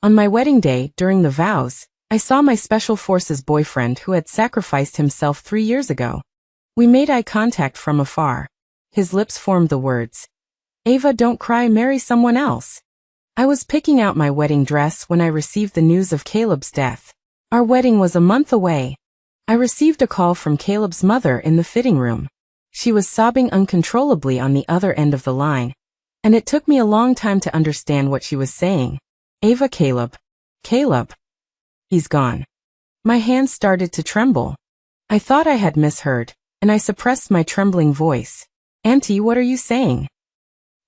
On my wedding day, during the vows, I saw my Special Forces boyfriend who had sacrificed himself 3 years ago. We made eye contact from afar. His lips formed the words, "Ava, don't cry, marry someone else." I was picking out my wedding dress when I received the news of Caleb's death. Our wedding was a month away. I received a call from Caleb's mother in the fitting room. She was sobbing uncontrollably on the other end of the line, and it took me a long time to understand what she was saying. "Ava, Caleb. Caleb. He's gone." My hands started to tremble. I thought I had misheard, and I suppressed my trembling voice. "Auntie, what are you saying?"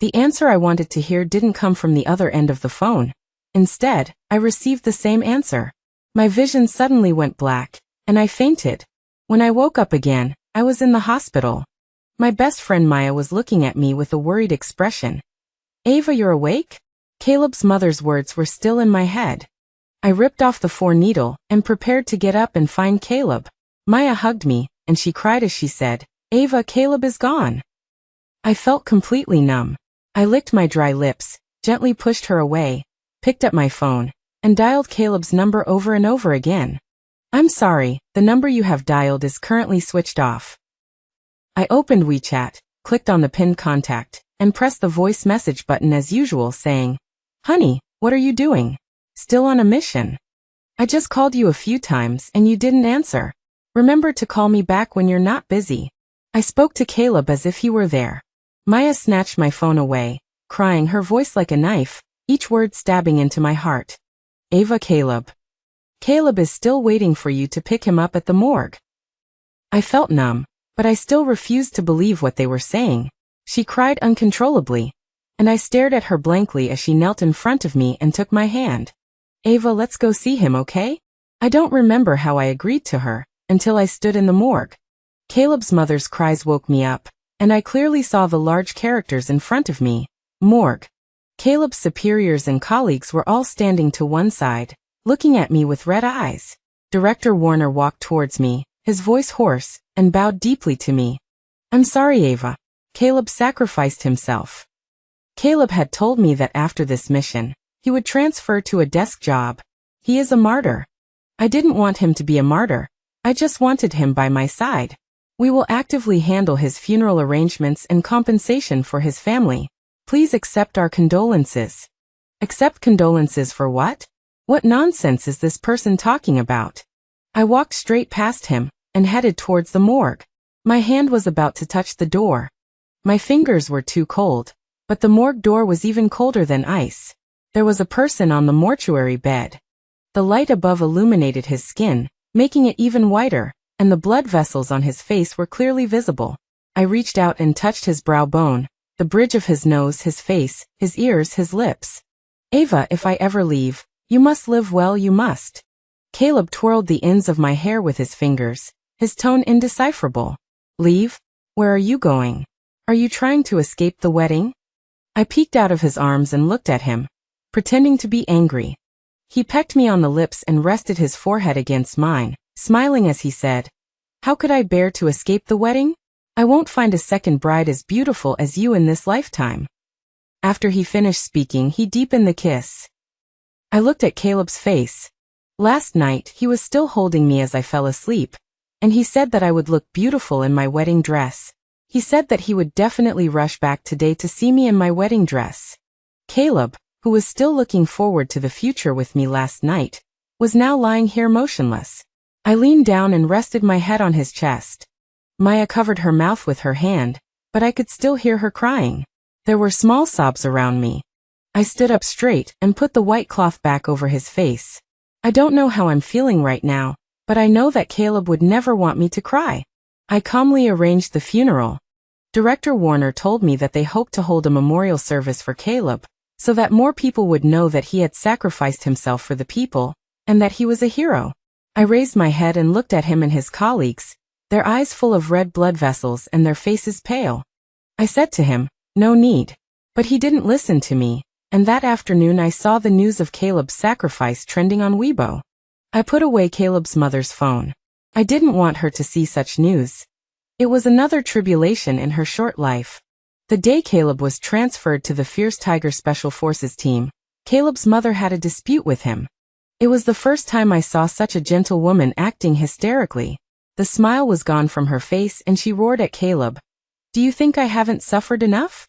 The answer I wanted to hear didn't come from the other end of the phone. Instead, I received the same answer. My vision suddenly went black, and I fainted. When I woke up again, I was in the hospital. My best friend Maya was looking at me with a worried expression. "Ava, you're awake?" Caleb's mother's words were still in my head. I ripped off the 4-needle and prepared to get up and find Caleb. Maya hugged me, and she cried as she said, "Ava, Caleb is gone." I felt completely numb. I licked my dry lips, gently pushed her away, picked up my phone, and dialed Caleb's number over and over again. "I'm sorry, the number you have dialed is currently switched off." I opened WeChat, clicked on the pinned contact, and pressed the voice message button as usual, saying, "Honey, what are you doing? Still on a mission? I just called you a few times and you didn't answer. Remember to call me back when you're not busy." I spoke to Caleb as if he were there. Maya snatched my phone away, crying, her voice like a knife, each word stabbing into my heart. "Ava, Caleb. Caleb is still waiting for you to pick him up at the morgue." I felt numb, but I still refused to believe what they were saying. She cried uncontrollably, and I stared at her blankly as she knelt in front of me and took my hand. "Ava, let's go see him, okay?" I don't remember how I agreed to her, until I stood in the morgue. Caleb's mother's cries woke me up, and I clearly saw the large characters in front of me. Morgue. Caleb's superiors and colleagues were all standing to one side, looking at me with red eyes. Director Warner walked towards me, his voice hoarse, and bowed deeply to me. "I'm sorry, Ava. Caleb sacrificed himself." Caleb had told me that after this mission, he would transfer to a desk job. He is a martyr. I didn't want him to be a martyr. I just wanted him by my side. We will actively handle his funeral arrangements and compensation for his family. Please accept our condolences. Accept condolences for what? What nonsense is this person talking about? I walked straight past him and headed towards the morgue. My hand was about to touch the door. My fingers were too cold, but the morgue door was even colder than ice. There was a person on the mortuary bed. The light above illuminated his skin, making it even whiter, and the blood vessels on his face were clearly visible. I reached out and touched his brow bone, the bridge of his nose, his face, his ears, his lips. "Ava, if I ever leave, you must live well, you must." Caleb twirled the ends of my hair with his fingers, his tone indecipherable. "Leave? Where are you going? Are you trying to escape the wedding?" I peeked out of his arms and looked at him, pretending to be angry. He pecked me on the lips and rested his forehead against mine, smiling as he said, "How could I bear to escape the wedding? I won't find a second bride as beautiful as you in this lifetime." After he finished speaking, he deepened the kiss. I looked at Caleb's face. Last night, he was still holding me as I fell asleep, and he said that I would look beautiful in my wedding dress. He said that he would definitely rush back today to see me in my wedding dress. Caleb, who was still looking forward to the future with me last night, was now lying here motionless. I leaned down and rested my head on his chest. Maya covered her mouth with her hand, but I could still hear her crying. There were small sobs around me. I stood up straight and put the white cloth back over his face. I don't know how I'm feeling right now, but I know that Caleb would never want me to cry. I calmly arranged the funeral. Director Warner told me that they hoped to hold a memorial service for Caleb, so that more people would know that he had sacrificed himself for the people, and that he was a hero. I raised my head and looked at him and his colleagues, their eyes full of red blood vessels and their faces pale. I said to him, "No need." But he didn't listen to me, and that afternoon I saw the news of Caleb's sacrifice trending on Weibo. I put away Caleb's mother's phone. I didn't want her to see such news. It was another tribulation in her short life. The day Caleb was transferred to the Fierce Tiger Special Forces team, Caleb's mother had a dispute with him. It was the first time I saw such a gentle woman acting hysterically. The smile was gone from her face and she roared at Caleb. Do you think I haven't suffered enough?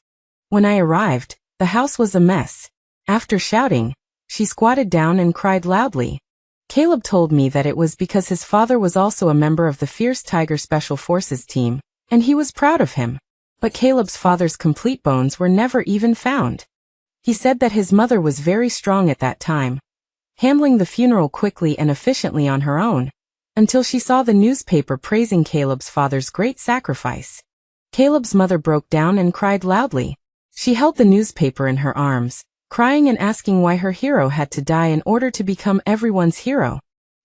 When I arrived, the house was a mess. After shouting, she squatted down and cried loudly. Caleb told me that it was because his father was also a member of the Fierce Tiger Special Forces team, and he was proud of him. But Caleb's father's complete bones were never even found. He said that his mother was very strong at that time, handling the funeral quickly and efficiently on her own, until she saw the newspaper praising Caleb's father's great sacrifice. Caleb's mother broke down and cried loudly. She held the newspaper in her arms, crying and asking why her hero had to die in order to become everyone's hero.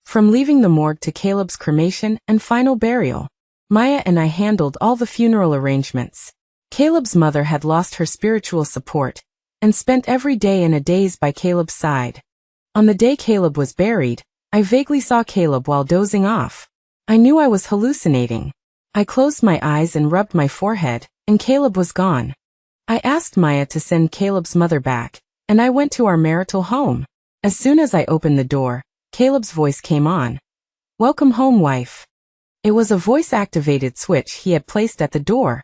From leaving the morgue to Caleb's cremation and final burial, Maya and I handled all the funeral arrangements. Caleb's mother had lost her spiritual support and spent every day in a daze by Caleb's side. On the day Caleb was buried, I vaguely saw Caleb while dozing off. I knew I was hallucinating. I closed my eyes and rubbed my forehead, and Caleb was gone. I asked Maya to send Caleb's mother back, and I went to our marital home. As soon as I opened the door, Caleb's voice came on. Welcome home, wife. It was a voice-activated switch he had placed at the door.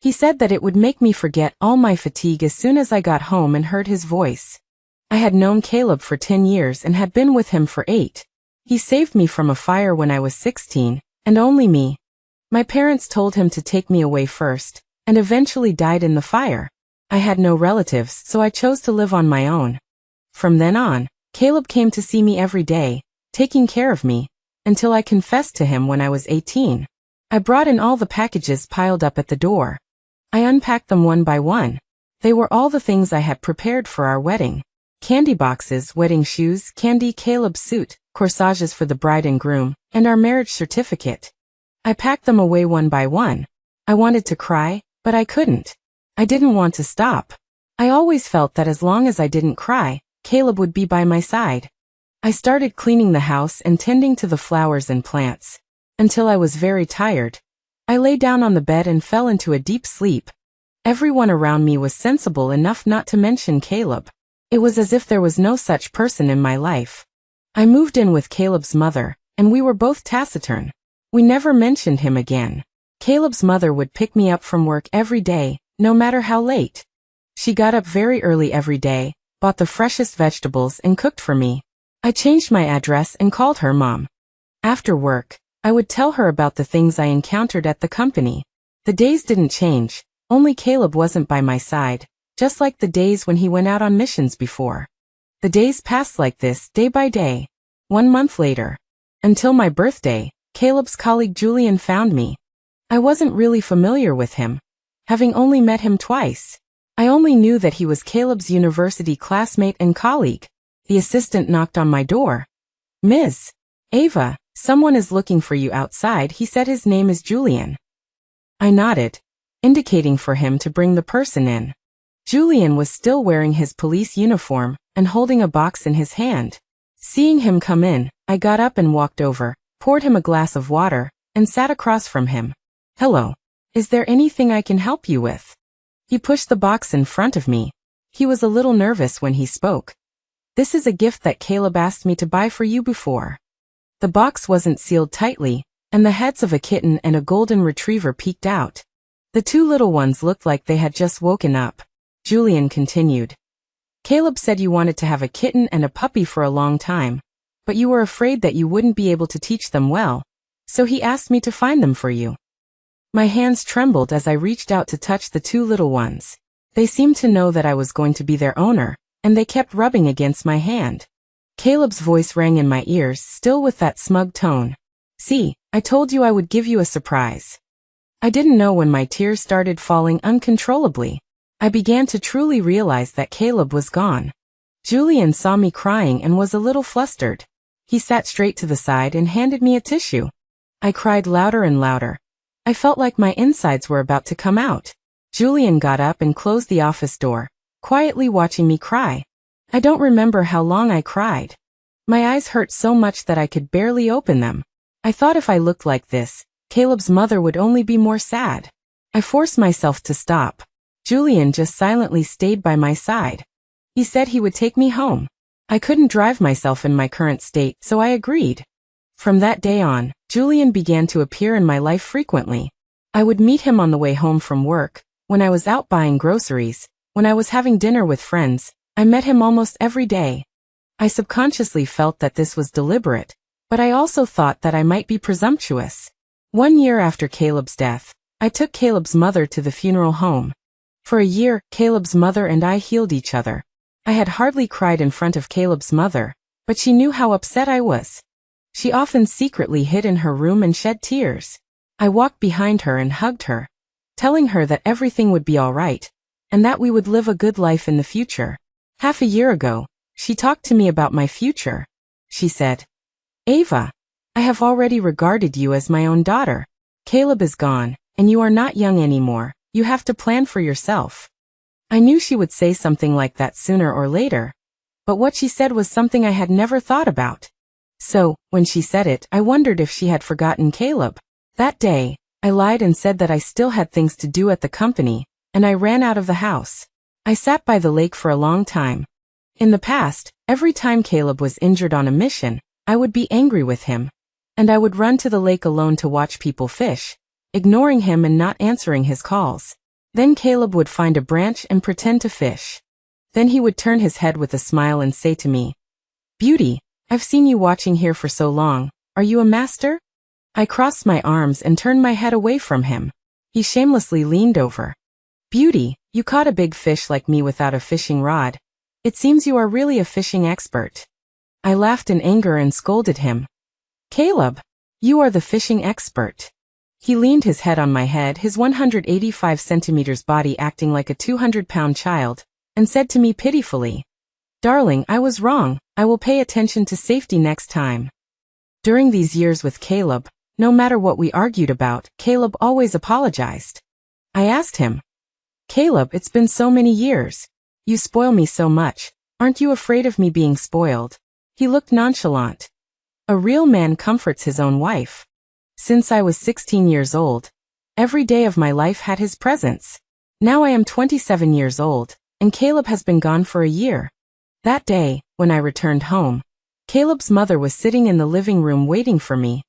He said that it would make me forget all my fatigue as soon as I got home and heard his voice. I had known Caleb for 10 years and had been with him for 8. He saved me from a fire when I was 16, and only me. My parents told him to take me away first, and eventually died in the fire. I had no relatives, so I chose to live on my own. From then on, Caleb came to see me every day, taking care of me, until I confessed to him when I was 18. I brought in all the packages piled up at the door. I unpacked them one by one. They were all the things I had prepared for our wedding. Candy boxes, wedding shoes, candy, Caleb's suit, corsages for the bride and groom, and our marriage certificate. I packed them away one by one. I wanted to cry, but I couldn't. I didn't want to stop. I always felt that as long as I didn't cry, Caleb would be by my side. I started cleaning the house and tending to the flowers and plants. Until I was very tired. I lay down on the bed and fell into a deep sleep. Everyone around me was sensible enough not to mention Caleb. It was as if there was no such person in my life. I moved in with Caleb's mother, and we were both taciturn. We never mentioned him again. Caleb's mother would pick me up from work every day, no matter how late. She got up very early every day, bought the freshest vegetables and cooked for me. I changed my address and called her Mom. After work, I would tell her about the things I encountered at the company. The days didn't change, only Caleb wasn't by my side, just like the days when he went out on missions before. The days passed like this, day by day. 1 month later. Until my birthday, Caleb's colleague Julian found me. I wasn't really familiar with him, having only met him twice. I only knew that he was Caleb's university classmate and colleague. The assistant knocked on my door. Ms. Ava, someone is looking for you outside. He said his name is Julian. I nodded, indicating for him to bring the person in. Julian was still wearing his police uniform and holding a box in his hand. Seeing him come in, I got up and walked over, poured him a glass of water, and sat across from him. Hello. Is there anything I can help you with? He pushed the box in front of me. He was a little nervous when he spoke. This is a gift that Caleb asked me to buy for you before. The box wasn't sealed tightly, and the heads of a kitten and a golden retriever peeked out. The 2 little ones looked like they had just woken up. Julian continued. Caleb said you wanted to have a kitten and a puppy for a long time, but you were afraid that you wouldn't be able to teach them well, so he asked me to find them for you. My hands trembled as I reached out to touch the 2 little ones. They seemed to know that I was going to be their owner, and they kept rubbing against my hand. Caleb's voice rang in my ears, still with that smug tone. See, I told you I would give you a surprise. I didn't know when my tears started falling uncontrollably. I began to truly realize that Caleb was gone. Julian saw me crying and was a little flustered. He sat straight to the side and handed me a tissue. I cried louder and louder. I felt like my insides were about to come out. Julian got up and closed the office door, quietly watching me cry. I don't remember how long I cried. My eyes hurt so much that I could barely open them. I thought if I looked like this, Caleb's mother would only be more sad. I forced myself to stop. Julian just silently stayed by my side. He said he would take me home. I couldn't drive myself in my current state, so I agreed. From that day on, Julian began to appear in my life frequently. I would meet him on the way home from work, when I was out buying groceries, when I was having dinner with friends. I met him almost every day. I subconsciously felt that this was deliberate, but I also thought that I might be presumptuous. 1 year after Caleb's death, I took Caleb's mother to the funeral home. For a year, Caleb's mother and I healed each other. I had hardly cried in front of Caleb's mother, but she knew how upset I was. She often secretly hid in her room and shed tears. I walked behind her and hugged her, telling her that everything would be all right, and that we would live a good life in the future. Half a year ago, she talked to me about my future. She said, "Ava, I have already regarded you as my own daughter. Caleb is gone, and you are not young anymore. You have to plan for yourself." I knew she would say something like that sooner or later, but what she said was something I had never thought about. So, when she said it, I wondered if she had forgotten Caleb. That day, I lied and said that I still had things to do at the company, and I ran out of the house. I sat by the lake for a long time. In the past, every time Caleb was injured on a mission, I would be angry with him, and I would run to the lake alone to watch people fish, ignoring him and not answering his calls. Then Caleb would find a branch and pretend to fish. Then he would turn his head with a smile and say to me, "Beauty, I've seen you watching here for so long. Are you a master?" I crossed my arms and turned my head away from him. He shamelessly leaned over. "Beauty, you caught a big fish like me without a fishing rod. It seems you are really a fishing expert." I laughed in anger and scolded him. "Caleb, you are the fishing expert." He leaned his head on my head, his 185 centimeters body acting like a 200-pound child, and said to me pitifully, "Darling, I was wrong. I will pay attention to safety next time." During these years with Caleb, no matter what we argued about, Caleb always apologized. I asked him, "Caleb, it's been so many years. You spoil me so much. Aren't you afraid of me being spoiled?" He looked nonchalant. A real man comforts his own wife. Since I was 16 years old, every day of my life had his presence. Now I am 27 years old, and Caleb has been gone for a year. That day, when I returned home, Caleb's mother was sitting in the living room waiting for me,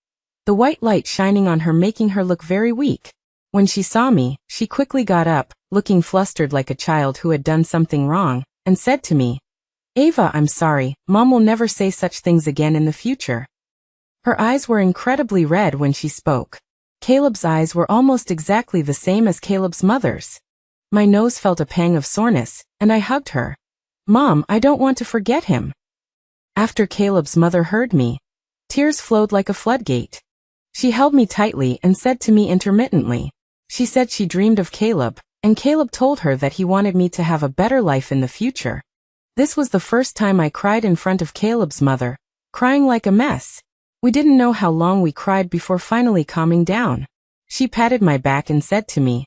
the white light shining on her making her look very weak. When she saw me, she quickly got up, looking flustered like a child who had done something wrong, and said to me, "Ava, I'm sorry, Mom will never say such things again in the future." Her eyes were incredibly red when she spoke. Caleb's eyes were almost exactly the same as Caleb's mother's. My nose felt a pang of soreness, and I hugged her. "Mom, I don't want to forget him." After Caleb's mother heard me, tears flowed like a floodgate. She held me tightly and said to me intermittently. She said she dreamed of Caleb, and Caleb told her that he wanted me to have a better life in the future. This was the first time I cried in front of Caleb's mother, crying like a mess. We didn't know how long we cried before finally calming down. She patted my back and said to me,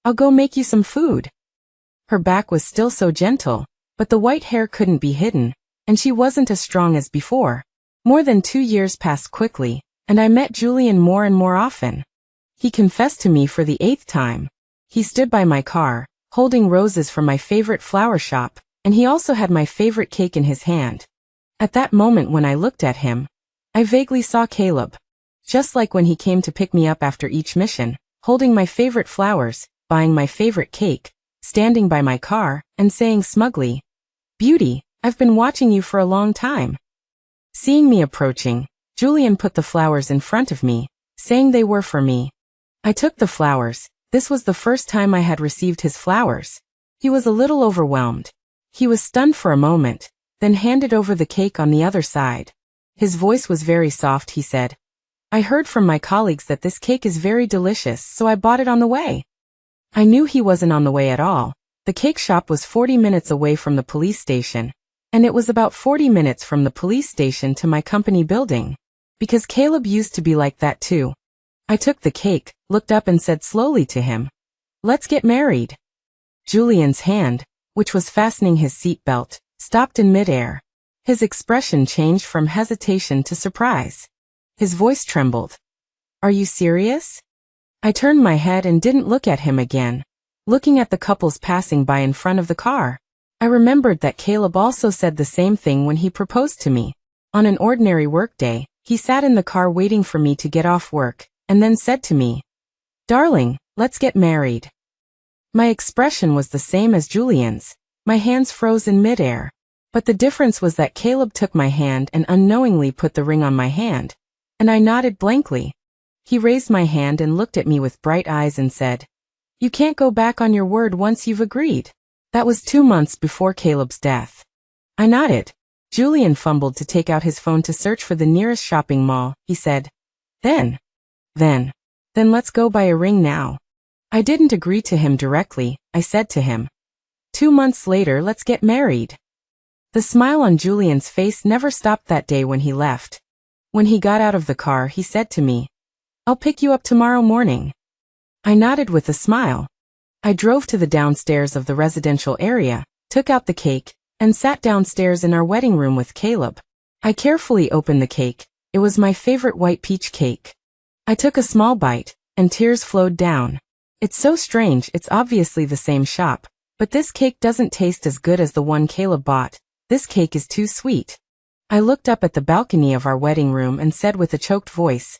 "I'll go make you some food." Her back was still so gentle, but the white hair couldn't be hidden, and she wasn't as strong as before. More than 2 years passed quickly, and I met Julian more and more often. He confessed to me for the 8th time. He stood by my car, holding roses from my favorite flower shop, and he also had my favorite cake in his hand. At that moment when I looked at him, I vaguely saw Caleb. Just like when he came to pick me up after each mission, holding my favorite flowers, buying my favorite cake, standing by my car, and saying smugly, "Beauty, I've been watching you for a long time." Seeing me approaching, Julian put the flowers in front of me, saying they were for me. I took the flowers. This was the first time I had received his flowers. He was a little overwhelmed. He was stunned for a moment, then handed over the cake on the other side. His voice was very soft. He said, "I heard from my colleagues that this cake is very delicious, so I bought it on the way." I knew he wasn't on the way at all. The cake shop was 40 minutes away from the police station, and it was about 40 minutes from the police station to my company building. Because Caleb used to be like that too. I took the cake, looked up and said slowly to him, "Let's get married." Julian's hand, which was fastening his seatbelt, stopped in midair. His expression changed from hesitation to surprise. His voice trembled. "Are you serious?" I turned my head and didn't look at him again, looking at the couples passing by in front of the car. I remembered that Caleb also said the same thing when he proposed to me. On an ordinary workday, he sat in the car waiting for me to get off work, and then said to me, "Darling, let's get married." My expression was the same as Julian's. My hands froze in midair. But the difference was that Caleb took my hand and unknowingly put the ring on my hand, and I nodded blankly. He raised my hand and looked at me with bright eyes and said, "You can't go back on your word once you've agreed." That was 2 months before Caleb's death. I nodded. Julian fumbled to take out his phone to search for the nearest shopping mall. He said, Then let's go buy a ring now." I didn't agree to him directly. I said to him, "2 months later, let's get married." The smile on Julian's face never stopped that day when he left. When he got out of the car, he said to me, "I'll pick you up tomorrow morning." I nodded with a smile. I drove to the downstairs of the residential area, took out the cake, and sat downstairs in our wedding room with Caleb. I carefully opened the cake. It was my favorite white peach cake. I took a small bite, and tears flowed down. It's so strange, it's obviously the same shop, but this cake doesn't taste as good as the one Caleb bought. This cake is too sweet. I looked up at the balcony of our wedding room and said with a choked voice,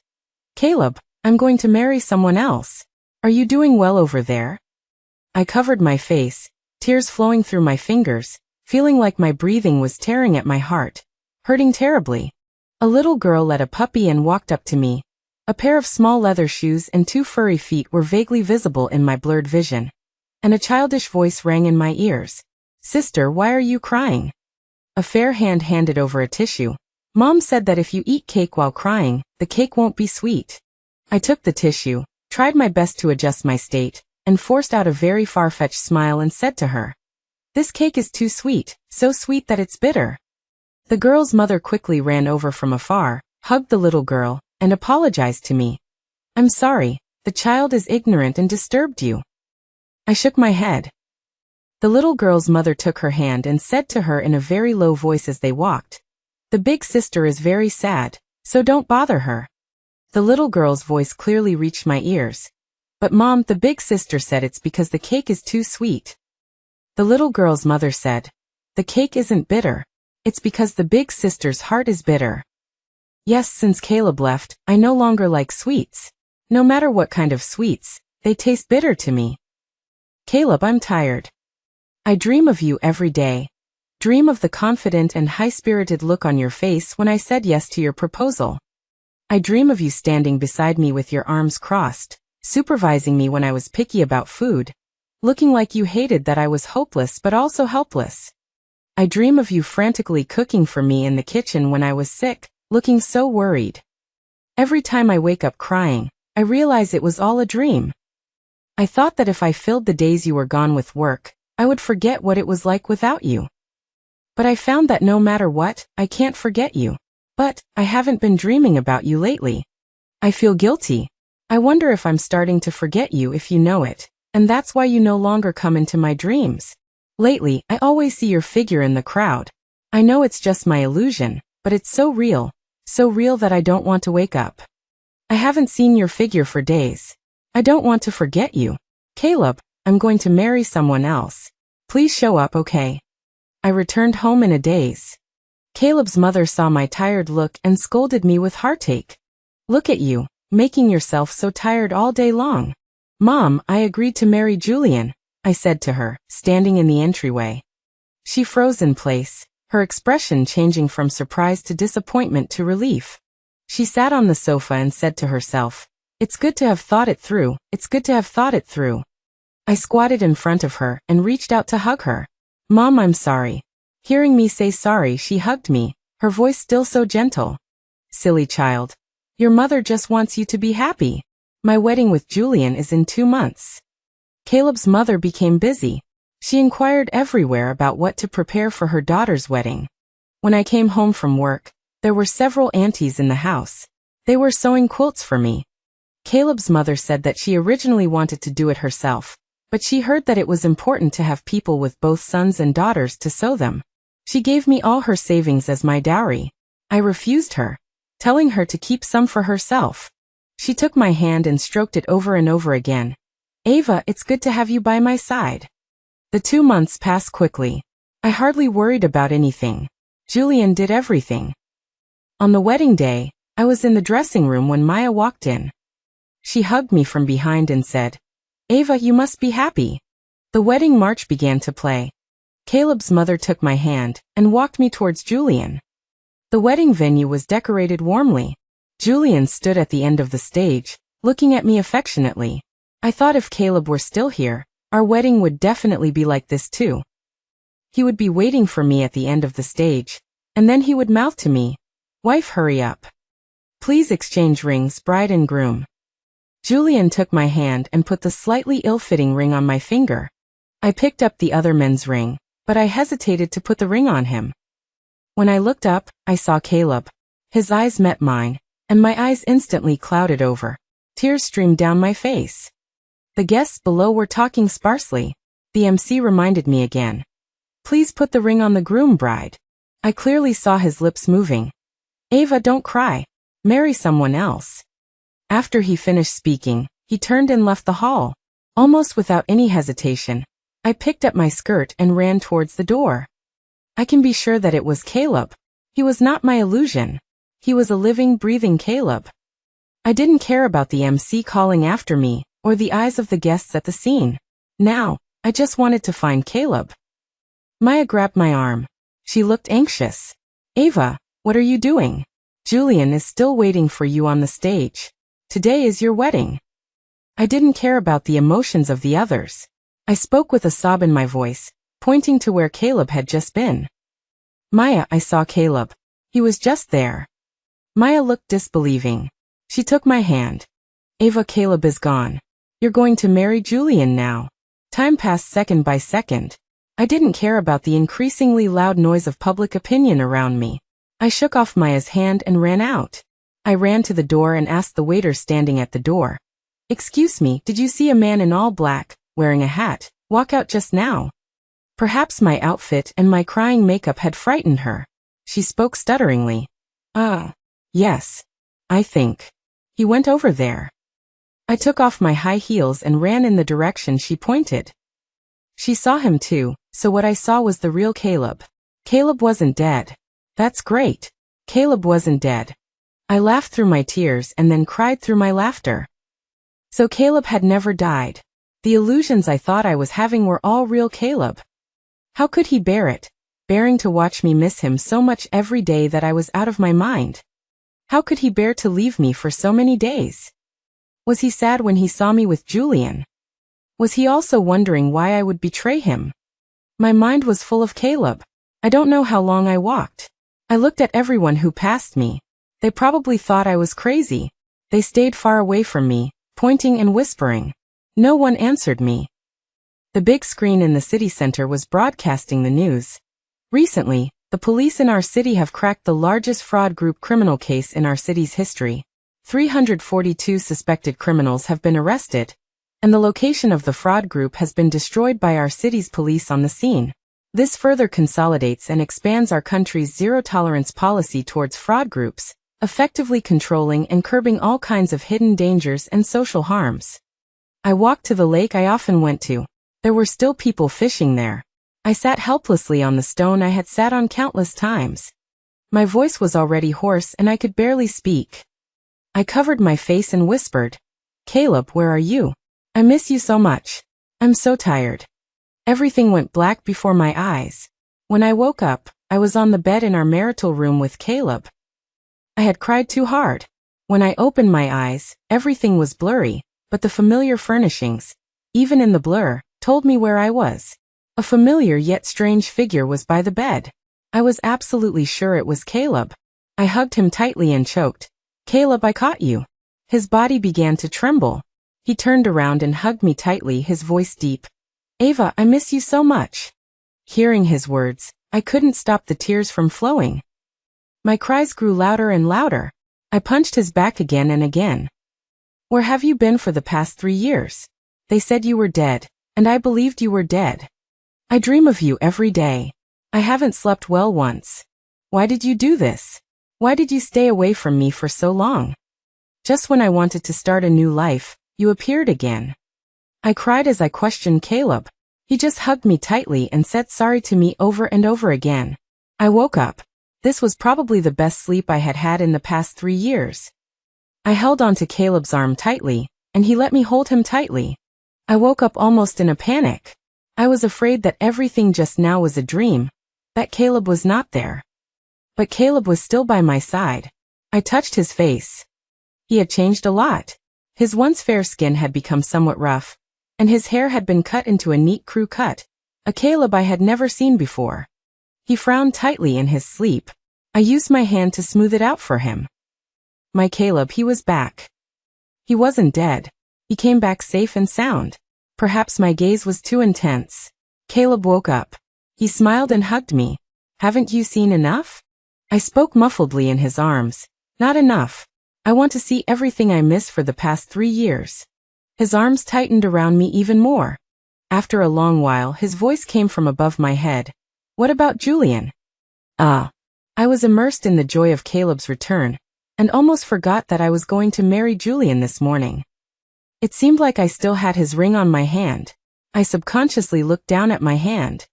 "Caleb, I'm going to marry someone else. Are you doing well over there?" I covered my face, tears flowing through my fingers, feeling like my breathing was tearing at my heart, hurting terribly. A little girl led a puppy and walked up to me. A pair of small leather shoes and 2 furry feet were vaguely visible in my blurred vision. And a childish voice rang in my ears. "Sister, why are you crying?" A fair hand handed over a tissue. "Mom said that if you eat cake while crying, the cake won't be sweet." I took the tissue, tried my best to adjust my state, and forced out a very far-fetched smile and said to her, "This cake is too sweet, so sweet that it's bitter." The girl's mother quickly ran over from afar, hugged the little girl, and apologized to me. "I'm sorry, the child is ignorant and disturbed you." I shook my head. The little girl's mother took her hand and said to her in a very low voice as they walked, "The big sister is very sad, so don't bother her." The little girl's voice clearly reached my ears. "But Mom, the big sister said it's because the cake is too sweet." The little girl's mother said, "The cake isn't bitter. It's because the big sister's heart is bitter." Yes, since Caleb left, I no longer like sweets. No matter what kind of sweets, they taste bitter to me. "Caleb, I'm tired. I dream of you every day. Dream of the confident and high-spirited look on your face when I said yes to your proposal. I dream of you standing beside me with your arms crossed, supervising me when I was picky about food, looking like you hated that I was hopeless but also helpless. I dream of you frantically cooking for me in the kitchen when I was sick, looking so worried. Every time I wake up crying, I realize it was all a dream. I thought that if I filled the days you were gone with work, I would forget what it was like without you. But I found that no matter what, I can't forget you. But I haven't been dreaming about you lately. I feel guilty. I wonder if I'm starting to forget you if you know it, and that's why you no longer come into my dreams. Lately, I always see your figure in the crowd. I know it's just my illusion, but it's so real that I don't want to wake up. I haven't seen your figure for days. I don't want to forget you. Caleb, I'm going to marry someone else. Please show up, okay?" I returned home in a daze. Caleb's mother saw my tired look and scolded me with heartache. "Look at you, making yourself so tired all day long." "Mom, I agreed to marry Julian," I said to her, standing in the entryway. She froze in place, her expression changing from surprise to disappointment to relief. She sat on the sofa and said to herself, "It's good to have thought it through, it's good to have thought it through." I squatted in front of her and reached out to hug her. "Mom, I'm sorry." Hearing me say sorry, she hugged me, her voice still so gentle. "Silly child. Your mother just wants you to be happy. My wedding with Julian is in 2 months." Caleb's mother became busy. She inquired everywhere about what to prepare for her daughter's wedding. When I came home from work, there were several aunties in the house. They were sewing quilts for me. Caleb's mother said that she originally wanted to do it herself, but she heard that it was important to have people with both sons and daughters to sew them. She gave me all her savings as my dowry. I refused her, telling her to keep some for herself. She took my hand and stroked it over and over again. "Ava, it's good to have you by my side." The 2 months passed quickly. I hardly worried about anything. Julian did everything. On the wedding day, I was in the dressing room when Maya walked in. She hugged me from behind and said, "Ava, you must be happy." The wedding march began to play. Caleb's mother took my hand and walked me towards Julian. The wedding venue was decorated warmly. Julian stood at the end of the stage, looking at me affectionately. I thought if Caleb were still here, our wedding would definitely be like this too. He would be waiting for me at the end of the stage, and then he would mouth to me, "Wife, hurry up. Please exchange rings, bride and groom." Julian took my hand and put the slightly ill-fitting ring on my finger. I picked up the other men's ring, but I hesitated to put the ring on him. When I looked up, I saw Caleb. His eyes met mine, and my eyes instantly clouded over. Tears streamed down my face. The guests below were talking sparsely. The MC reminded me again. "Please put the ring on the groom, bride." I clearly saw his lips moving. "Ava, don't cry. Marry someone else." After he finished speaking, he turned and left the hall. Almost without any hesitation, I picked up my skirt and ran towards the door. I can be sure that it was Caleb. He was not my illusion. He was a living, breathing Caleb. I didn't care about the MC calling after me, or the eyes of the guests at the scene. Now, I just wanted to find Caleb. Maya grabbed my arm. She looked anxious. "Ava, what are you doing? Julian is still waiting for you on the stage. Today is your wedding." I didn't care about the emotions of the others. I spoke with a sob in my voice, pointing to where Caleb had just been. "Maya, I saw Caleb. He was just there." Maya looked disbelieving. She took my hand. "Ava, Caleb is gone. You're going to marry Julian now." Time passed second by second. I didn't care about the increasingly loud noise of public opinion around me. I shook off Maya's hand and ran out. I ran to the door and asked the waiter standing at the door, "Excuse me, did you see a man in all black, wearing a hat, walk out just now?" Perhaps my outfit and my crying makeup had frightened her. She spoke stutteringly. Yes. I think. He went over there." I took off my high heels and ran in the direction she pointed. She saw him too, so what I saw was the real Caleb. Caleb wasn't dead. That's great. Caleb wasn't dead. I laughed through my tears and then cried through my laughter. So Caleb had never died. The illusions I thought I was having were all real Caleb. How could he bear it, bearing to watch me miss him so much every day that I was out of my mind? How could he bear to leave me for so many days? Was he sad when he saw me with Julian? Was he also wondering why I would betray him? My mind was full of Caleb. I don't know how long I walked. I looked at everyone who passed me. They probably thought I was crazy. They stayed far away from me, pointing and whispering. No one answered me. The big screen in the city center was broadcasting the news. Recently, the police in our city have cracked the largest fraud group criminal case in our city's history. 342 suspected criminals have been arrested, and the location of the fraud group has been destroyed by our city's police on the scene. This further consolidates and expands our country's zero-tolerance policy towards fraud groups, effectively controlling and curbing all kinds of hidden dangers and social harms. I walked to the lake I often went to. There were still people fishing there. I sat helplessly on the stone I had sat on countless times. My voice was already hoarse and I could barely speak. I covered my face and whispered, "Caleb, where are you? I miss you so much. I'm so tired." Everything went black before my eyes. When I woke up, I was on the bed in our marital room with Caleb. I had cried too hard. When I opened my eyes, everything was blurry, but the familiar furnishings, even in the blur, told me where I was. A familiar yet strange figure was by the bed. I was absolutely sure it was Caleb. I hugged him tightly and choked, "Caleb, I caught you." His body began to tremble. He turned around and hugged me tightly, his voice deep. "Ava, I miss you so much." Hearing his words, I couldn't stop the tears from flowing. My cries grew louder and louder. I punched his back again and again. "Where have you been for the past 3 years? They said you were dead, and I believed you were dead. I dream of you every day. I haven't slept well once. Why did you do this? Why did you stay away from me for so long? Just when I wanted to start a new life, you appeared again." I cried as I questioned Caleb. He just hugged me tightly and said sorry to me over and over again. I woke up. This was probably the best sleep I had had in the past 3 years. I held onto Caleb's arm tightly, and he let me hold him tightly. I woke up almost in a panic. I was afraid that everything just now was a dream, that Caleb was not there. But Caleb was still by my side. I touched his face. He had changed a lot. His once fair skin had become somewhat rough, and his hair had been cut into a neat crew cut, a Caleb I had never seen before. He frowned tightly in his sleep. I used my hand to smooth it out for him. My Caleb, he was back. He wasn't dead. He came back safe and sound. Perhaps my gaze was too intense. Caleb woke up. He smiled and hugged me. Haven't you seen enough? I spoke muffledly in his arms. Not enough. I want to see everything I missed for the past 3 years. His arms tightened around me even more. After a long while, his voice came from above my head. What about Julian? I was immersed in the joy of Caleb's return, and almost forgot that I was going to marry Julian this morning. It seemed like I still had his ring on my hand. I subconsciously looked down at my hand.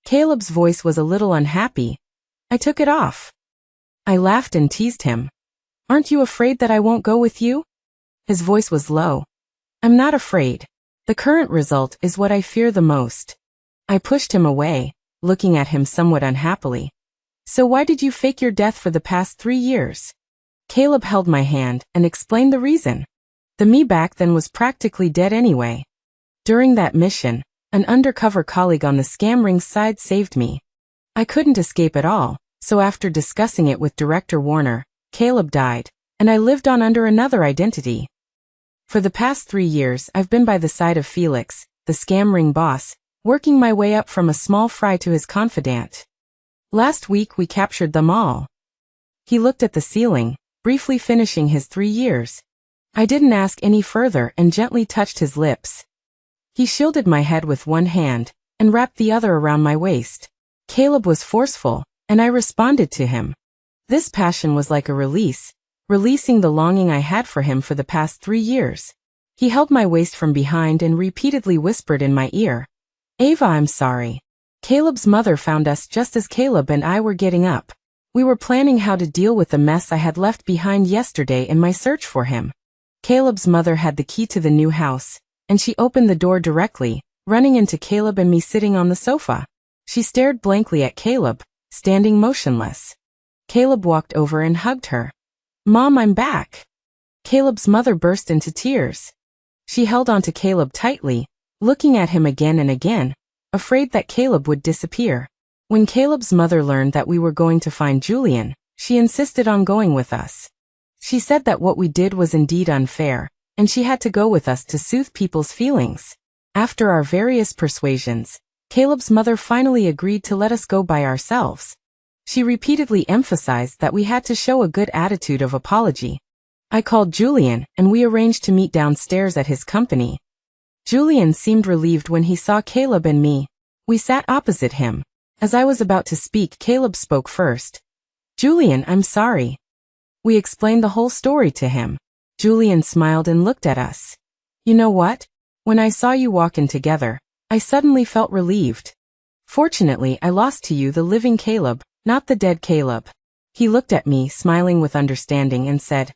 Caleb's voice was a little unhappy. I took it off. I laughed and teased him. Aren't you afraid that I won't go with you? His voice was low. I'm not afraid. The current result is what I fear the most. I pushed him away, looking at him somewhat unhappily. So why did you fake your death for the past 3 years? Caleb held my hand and explained the reason. The me back then was practically dead anyway. During that mission, an undercover colleague on the scam ring side saved me. I couldn't escape at all, so after discussing it with Director Warner, Caleb died, and I lived on under another identity. For the past 3 years, I've been by the side of Felix, the scam ring boss, working my way up from a small fry to his confidant. Last week we captured them all. He looked at the ceiling, briefly finishing his 3 years. I didn't ask any further and gently touched his lips. He shielded my head with one hand and wrapped the other around my waist. Caleb was forceful, and I responded to him. This passion was like a release, releasing the longing I had for him for the past 3 years. He held my waist from behind and repeatedly whispered in my ear, Ava, I'm sorry. Caleb's mother found us just as Caleb and I were getting up. We were planning how to deal with the mess I had left behind yesterday in my search for him. Caleb's mother had the key to the new house, and she opened the door directly, running into Caleb and me sitting on the sofa. She stared blankly at Caleb, standing motionless. Caleb walked over and hugged her. Mom, I'm back. Caleb's mother burst into tears. She held onto Caleb tightly, looking at him again and again, afraid that Caleb would disappear. When Caleb's mother learned that we were going to find Julian, she insisted on going with us. She said that what we did was indeed unfair, and she had to go with us to soothe people's feelings. After our various persuasions, Caleb's mother finally agreed to let us go by ourselves. She repeatedly emphasized that we had to show a good attitude of apology. I called Julian, and we arranged to meet downstairs at his company. Julian seemed relieved when he saw Caleb and me. We sat opposite him. As I was about to speak, Caleb spoke first. Julian, I'm sorry. We explained the whole story to him. Julian smiled and looked at us. You know what? When I saw you walk in together, I suddenly felt relieved. Fortunately, I lost to you the living Caleb, not the dead Caleb. He looked at me, smiling with understanding, and said,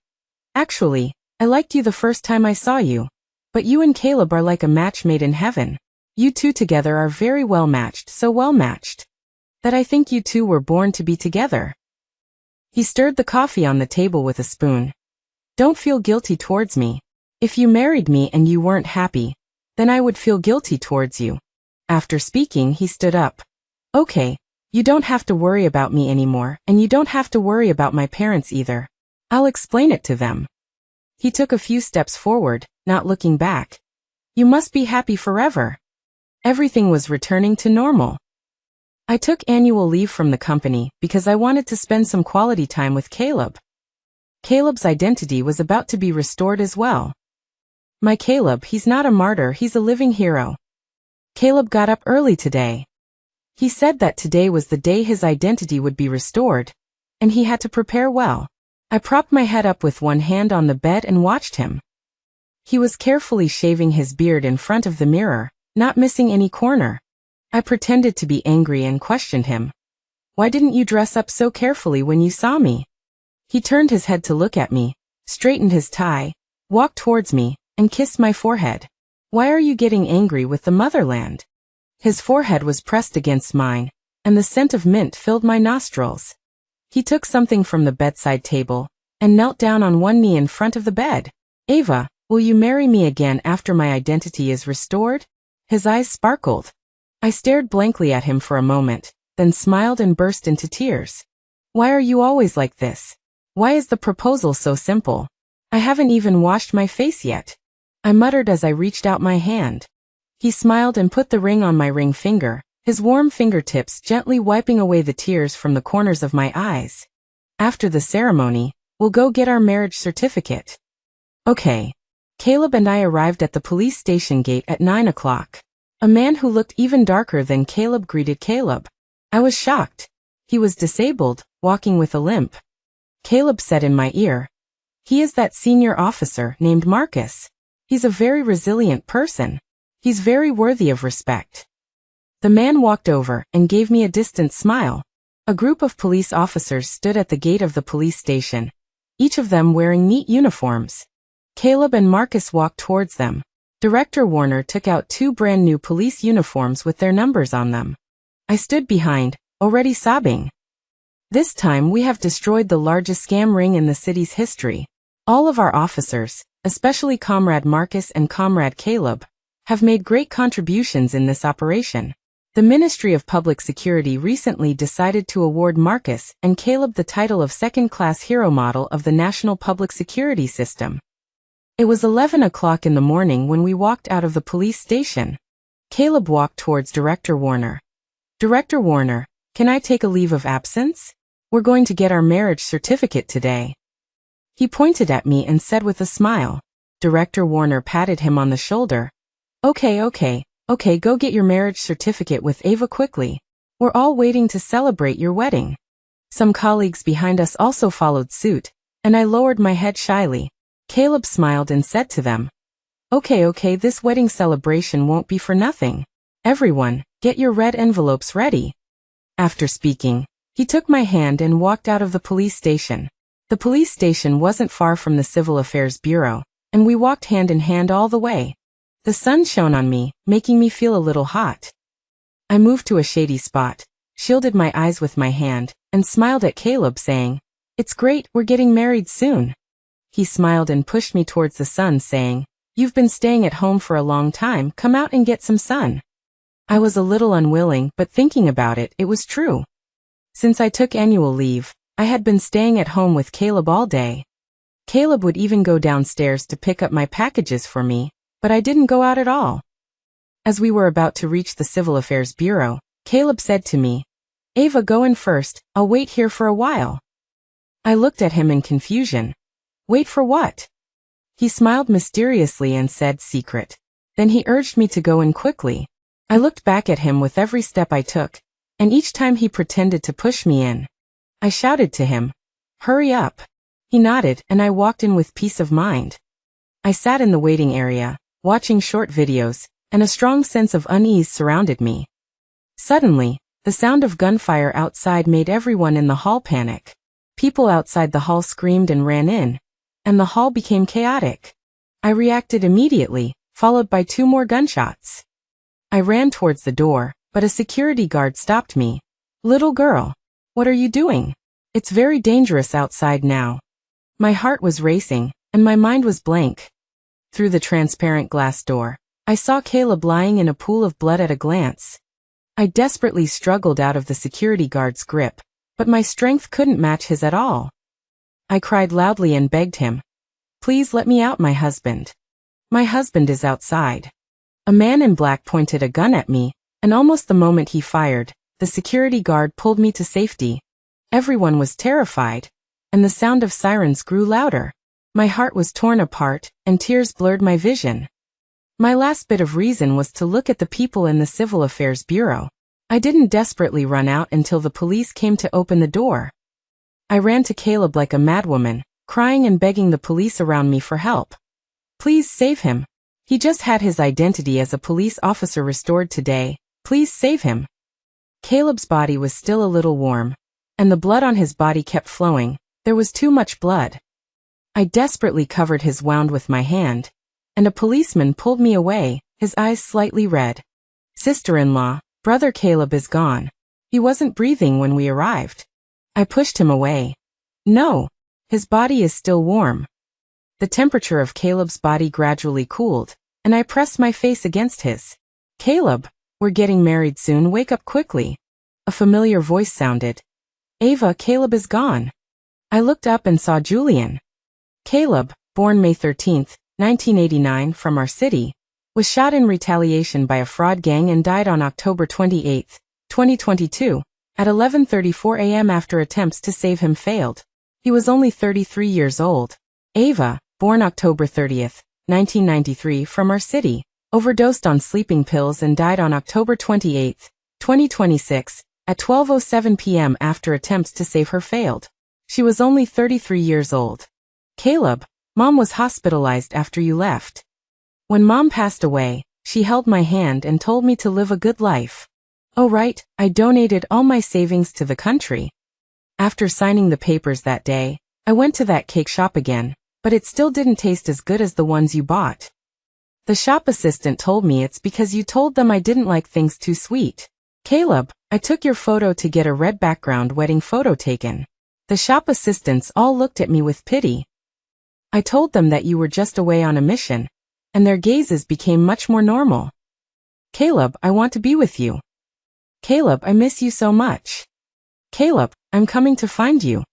Actually, I liked you the first time I saw you. But you and Caleb are like a match made in heaven. You two together are very well matched, so well matched, that I think you two were born to be together. He stirred the coffee on the table with a spoon. Don't feel guilty towards me. If you married me and you weren't happy, then I would feel guilty towards you. After speaking, he stood up. Okay, you don't have to worry about me anymore, and you don't have to worry about my parents either. I'll explain it to them. He took a few steps forward, not looking back. You must be happy forever. Everything was returning to normal. I took annual leave from the company because I wanted to spend some quality time with Caleb. Caleb's identity was about to be restored as well. My Caleb, he's not a martyr, he's a living hero. Caleb got up early today. He said that today was the day his identity would be restored, and he had to prepare well. I propped my head up with one hand on the bed and watched him. He was carefully shaving his beard in front of the mirror, not missing any corner. I pretended to be angry and questioned him. Why didn't you dress up so carefully when you saw me? He turned his head to look at me, straightened his tie, walked towards me, and kissed my forehead. Why are you getting angry with the motherland? His forehead was pressed against mine, and the scent of mint filled my nostrils. He took something from the bedside table, and knelt down on one knee in front of the bed. Ava, will you marry me again after my identity is restored? His eyes sparkled. I stared blankly at him for a moment, then smiled and burst into tears. Why are you always like this? Why is the proposal so simple? I haven't even washed my face yet. I muttered as I reached out my hand. He smiled and put the ring on my ring finger, his warm fingertips gently wiping away the tears from the corners of my eyes. After the ceremony, we'll go get our marriage certificate. Okay. Caleb and I arrived at the police station gate at 9 o'clock. A man who looked even darker than Caleb greeted Caleb. I was shocked. He was disabled, walking with a limp. Caleb said in my ear, "He is that senior officer named Marcus. He's a very resilient person. He's very worthy of respect." The man walked over and gave me a distant smile. A group of police officers stood at the gate of the police station, each of them wearing neat uniforms. Caleb and Marcus walked towards them. Director Warner took out 2 brand new police uniforms with their numbers on them. I stood behind, already sobbing. This time we have destroyed the largest scam ring in the city's history. All of our officers, especially Comrade Marcus and Comrade Caleb, have made great contributions in this operation. The Ministry of Public Security recently decided to award Marcus and Caleb the title of second-class hero model of the National Public Security System. It was 11 o'clock in the morning when we walked out of the police station. Caleb walked towards Director Warner. "Director Warner, can I take a leave of absence? We're going to get our marriage certificate today." He pointed at me and said with a smile. Director Warner patted him on the shoulder. Okay, go get your marriage certificate with Ava quickly. We're all waiting to celebrate your wedding." Some colleagues behind us also followed suit, and I lowered my head shyly. Caleb smiled and said to them, Okay, this wedding celebration won't be for nothing. Everyone, get your red envelopes ready." After speaking, he took my hand and walked out of the police station. The police station wasn't far from the Civil Affairs Bureau, and we walked hand in hand all the way. The sun shone on me, making me feel a little hot. I moved to a shady spot, shielded my eyes with my hand, and smiled at Caleb saying, "It's great, we're getting married soon." He smiled and pushed me towards the sun saying, "You've been staying at home for a long time, come out and get some sun." I was a little unwilling, but thinking about it, it was true. Since I took annual leave, I had been staying at home with Caleb all day. Caleb would even go downstairs to pick up my packages for me, but I didn't go out at all. As we were about to reach the Civil Affairs Bureau, Caleb said to me, "Ava, go in first, I'll wait here for a while." I looked at him in confusion. Wait for what? He smiled mysteriously and said, "Secret." Then he urged me to go in quickly. I looked back at him with every step I took, and each time he pretended to push me in. I shouted to him, "Hurry up." He nodded and I walked in with peace of mind. I sat in the waiting area, watching short videos, and a strong sense of unease surrounded me. Suddenly, the sound of gunfire outside made everyone in the hall panic. People outside the hall screamed and ran in, and the hall became chaotic. I reacted immediately, followed by 2 more gunshots. I ran towards the door, but a security guard stopped me. "Little girl, what are you doing? It's very dangerous outside now." My heart was racing, and my mind was blank. Through the transparent glass door, I saw Caleb lying in a pool of blood at a glance. I desperately struggled out of the security guard's grip, but my strength couldn't match his at all. I cried loudly and begged him, "Please let me out, my husband. My husband is outside." A man in black pointed a gun at me, and almost the moment he fired, the security guard pulled me to safety. Everyone was terrified, and the sound of sirens grew louder. My heart was torn apart, and tears blurred my vision. My last bit of reason was to look at the people in the Civil Affairs Bureau. I didn't desperately run out until the police came to open the door. I ran to Caleb like a madwoman, crying and begging the police around me for help. "Please save him. He just had his identity as a police officer restored today. Please save him. Caleb's body was still a little warm, and the blood on his body kept flowing. There was too much blood. I desperately covered his wound with my hand, and a policeman pulled me away, his eyes slightly red. Sister-in-law, brother Caleb is gone. He wasn't breathing when we arrived. I pushed him away. No, his body is still warm. The temperature of Caleb's body gradually cooled, and I pressed my face against his. Caleb, we're getting married soon, wake up quickly. A familiar voice sounded. Ava, Caleb is gone. I looked up and saw Julian. Caleb, born May 13, 1989 from our city, was shot in retaliation by a fraud gang and died on October 28, 2022, at 11:34 a.m. after attempts to save him failed. He was only 33 years old. Ava, born October 30, 1993 from our city, overdosed on sleeping pills and died on October 28, 2026, at 12:07 p.m. after attempts to save her failed. She was only 33 years old. Caleb, Mom was hospitalized after you left. When Mom passed away, she held my hand and told me to live a good life. Oh right, I donated all my savings to the country. After signing the papers that day, I went to that cake shop again, but it still didn't taste as good as the ones you bought. The shop assistant told me it's because you told them I didn't like things too sweet. Caleb, I took your photo to get a red background wedding photo taken. The shop assistants all looked at me with pity. I told them that you were just away on a mission, and their gazes became much more normal. Caleb, I want to be with you. Caleb, I miss you so much. Caleb, I'm coming to find you.